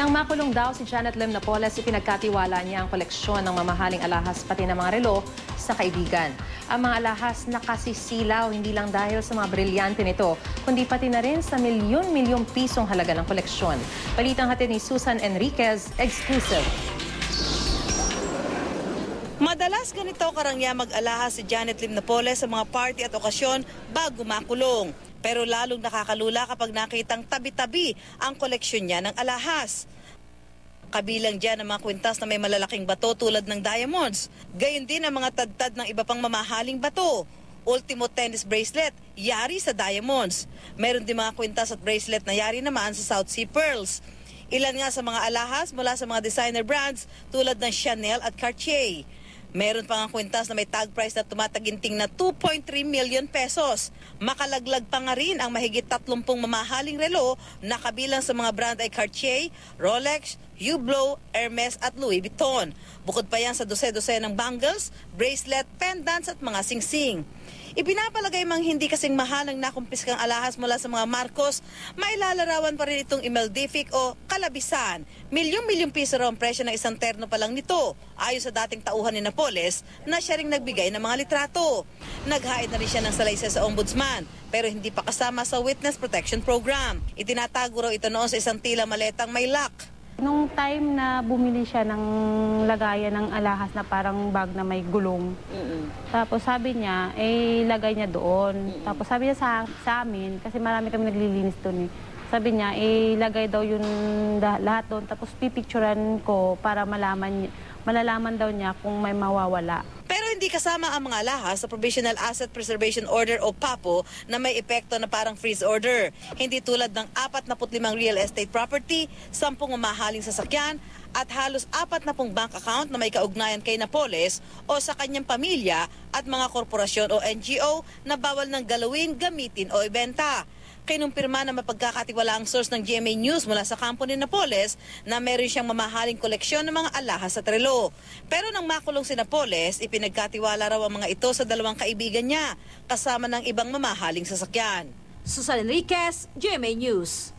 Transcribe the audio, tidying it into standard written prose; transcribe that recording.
Nang makulong daw si Janet Lim Napoles, ipinagkatiwala niya ang koleksyon ng mamahaling alahas pati ng mga relo sa kaibigan. Ang mga alahas nakasisilaw hindi lang dahil sa mga brilyante nito, kundi pati na rin sa milyon-milyong pisong halaga ng koleksyon. Balitang hatid ni Susan Enriquez, exclusive. Madalas ganito karangya mag-alahas si Janet Lim Napoles sa mga party at okasyon bago makulong. Pero lalong nakakalula kapag nakitang tabi-tabi ang koleksyon niya ng alahas. Kabilang dyan ang mga kwintas na may malalaking bato tulad ng diamonds. Gayon din ang mga tadtad ng iba pang mamahaling bato. Ultimo tennis bracelet, yari sa diamonds. Meron din mga kwintas at bracelet na yari naman sa South Sea Pearls. Ilan nga sa mga alahas mula sa mga designer brands tulad ng Chanel at Cartier. Meron pa nga kwintas na may tag price na tumataginting na 2.3 million pesos. Makalaglag pa nga rin ang mahigit 30 mamahaling relo na kabilang sa mga brand ay Cartier, Rolex, Hublot, Hermes at Louis Vuitton. Bukod pa yan sa dose-dose ng bangles, bracelet, pendants at mga singsing. Ipinapalagay mang hindi kasing mahal ang nakumpiskang alahas mula sa mga Marcos, mailalarawan pa rin itong imeldific o kalabisan. Milyong-milyong piso raw ang presyo ng isang terno pa lang nito, ayon sa dating tauhan ni Napoles na siya ring nagbigay ng mga litrato. Naghain na rin siya ng salaysay sa ombudsman, pero hindi pa kasama sa Witness Protection Program. Itinatago raw ito noon sa isang tila maletang may lock. Nung time na bumili siya ng lagayan ng alahas na parang bag na may gulong, tapos sabi niya, lagay niya doon. Tapos sabi niya sa amin, kasi marami kami naglilinis doon sabi niya, lagay daw yun lahat doon, tapos pipicturan ko para malalaman daw niya kung may mawawala. Pero hindi kasama ang mga alahas sa Provisional Asset Preservation Order o PAPO na may epekto na parang freeze order. Hindi tulad ng 45 real estate property, 10 mamahaling sasakyan at halos 40 bank account na may kaugnayan kay Napoles o sa kanyang pamilya at mga korporasyon o NGO na bawal ng galawin, gamitin o ibenta. Kinumpirma na mapagkakatiwala ang source ng GMA News mula sa kampo ni Napoles na meron siyang mamahaling koleksyon ng mga alahas at relo. Pero nang makulong si Napoles, ipinagkatiwala raw ang mga ito sa dalawang kaibigan niya kasama ng ibang mamahaling sasakyan. Susan Enriquez, GMA News.